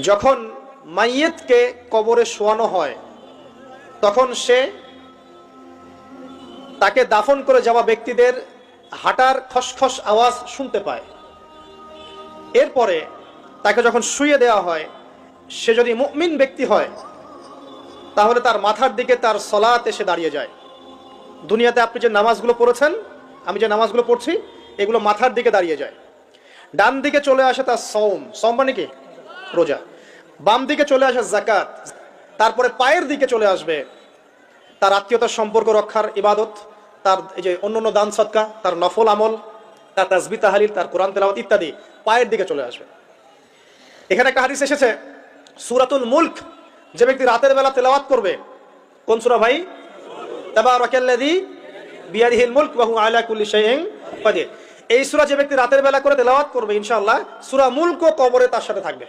যখন মাইয়েতকে কবরে শোয়ানো হয় তখন সে তাকে দাফন করে যাওয়া ব্যক্তিদের হাঁটার খসখস আওয়াজ শুনতে পায়। এরপরে তাকে যখন শুইয়ে দেওয়া হয়, সে যদি মুমিন ব্যক্তি হয় তাহলে তার মাথার দিকে তার সলাত এসে দাঁড়িয়ে যায়। দুনিয়াতে আপনি যে নামাজগুলো পড়েছেন, আমি যে নামাজগুলো পড়ছি, এগুলো মাথার দিকে দাঁড়িয়ে যায়। ডান দিকে চলে আসে তার সওম মানে কি? রোজা। বাম দিকে চলে আসে যাকাত। তারপরে পায়ের দিকে চলে আসবে তার আত্মীয়তার সম্পর্ক রক্ষার ইবাদত, তার এই যে অন্যান্য দান সদকা, তার নফল আমল, তার তাসবিহ তাহলিল, তার কোরআন তেলাওয়াত ইত্যাদি পায়ের দিকে চলে আসবে। এখানে একটা হাদিস এসেছে, সূরাতুল মুলক যে ব্যক্তি রাতের বেলা তেলাওয়াত করবে, কোন সূরা ভাই? তাবারাকাল্লাযী বিয়াদিহিল মুলক ওয়া হুয়া আলা কুল্লি শাইইন কাদির। এই সূরা যে ব্যক্তি রাতের বেলা করে তেলাওয়াত করবে, ইনশাআল্লাহ সূরা মুলকও কবরে তার সাথে থাকবে।